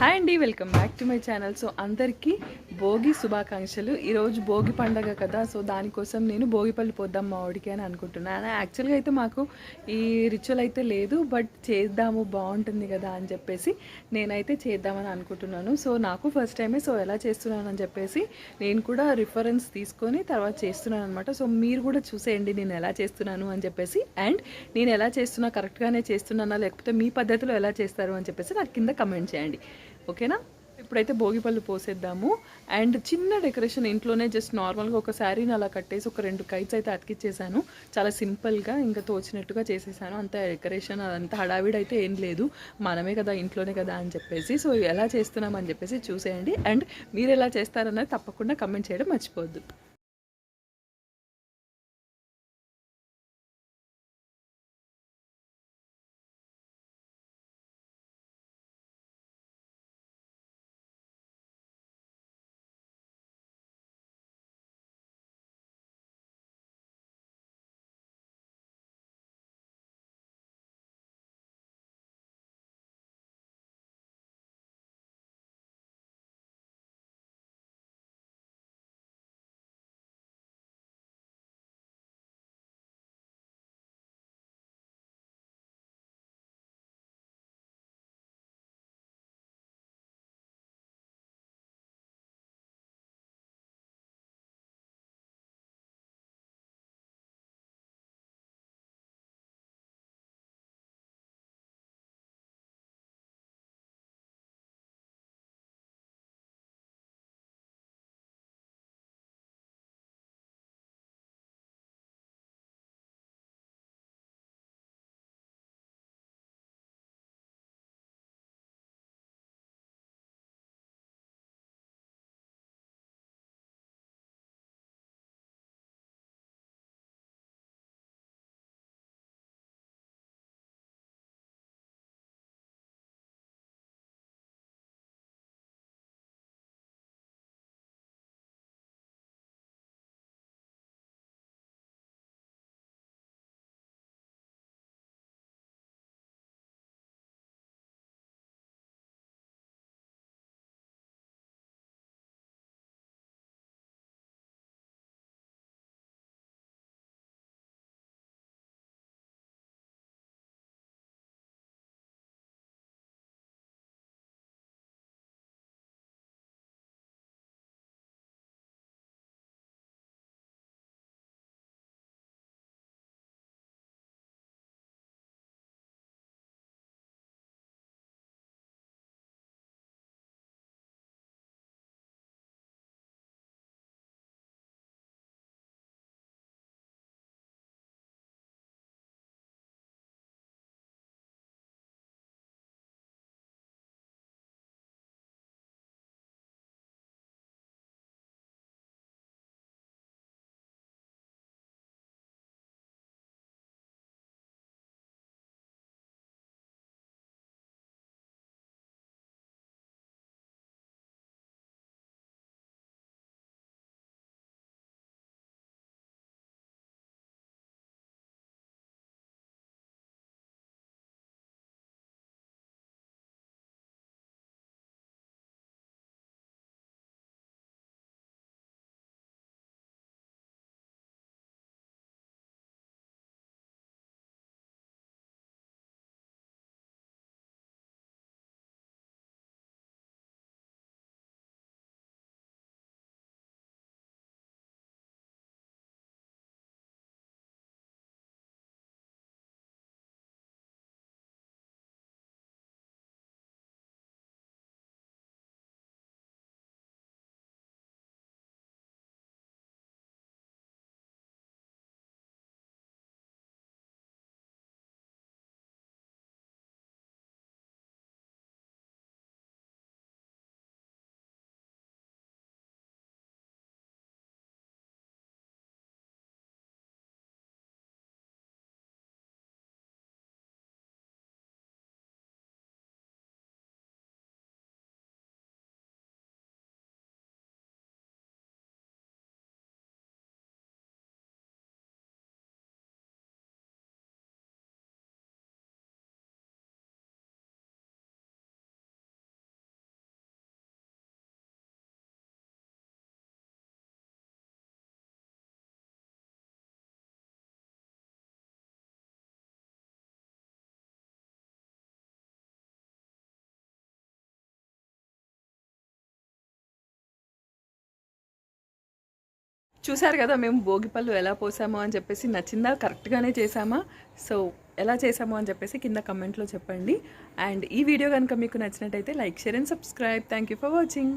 Hi అండి, welcome back to my channel. So అందరికీ భోగి శుభాకాంక్షలు. ఈరోజు భోగి పండగ కదా, సో దానికోసం నేను భోగిపల్లి పోద్దాం మా వాడికి అని అనుకుంటున్నాను. యాక్చువల్గా అయితే మాకు ఈ రిచువల్ అయితే లేదు, బట్ చేద్దాము బాగుంటుంది కదా అని చెప్పేసి నేనైతే చేద్దామని అనుకుంటున్నాను. సో నాకు ఫస్ట్ టైమే, సో ఎలా చేస్తున్నాను అని చెప్పేసి నేను కూడా రిఫరెన్స్ తీసుకొని తర్వాత చేస్తున్నాను అనమాట. సో మీరు కూడా చూసేయండి నేను ఎలా చేస్తున్నాను అని చెప్పేసి, అండ్ నేను ఎలా చేస్తున్నా కరెక్ట్గానే చేస్తున్నానా లేకపోతే మీ పద్ధతిలో ఎలా చేస్తారు అని చెప్పేసి నాకు కింద కమెంట్ చేయండి, ఓకేనా? ఇప్పుడైతే భోగిపళ్ళు పోసేద్దాము. అండ్ చిన్న డెకరేషన్ ఇంట్లోనే జస్ట్ నార్మల్గా ఒక శారీని అలా కట్టేసి ఒక 2 కైట్స్ అయితే అతికిచ్చేసాను. చాలా సింపుల్గా ఇంకా తోచినట్టుగా చేసేసాను. అంత డెకరేషన్ అదంతా హడావిడి అయితే ఏం లేదు, మనమే కదా ఇంట్లోనే కదా అని చెప్పేసి. సో ఎలా చేస్తున్నాం అని చెప్పేసి చూసేయండి, అండ్ మీరు ఎలా చేస్తారన్నది తప్పకుండా కమెంట్ చేయడం మర్చిపోవద్దు. చూసారు కదా మేము భోగిపళ్ళు ఎలా పోసామో అని చెప్పేసి, నచ్చిందా, కరెక్ట్గానే చేసామా? సో ఎలా చేసామో అని చెప్పేసి కింద కమెంట్లో చెప్పండి. అండ్ ఈ వీడియో కనుక మీకు నచ్చినట్టయితే like, share and subscribe. Thank you for watching.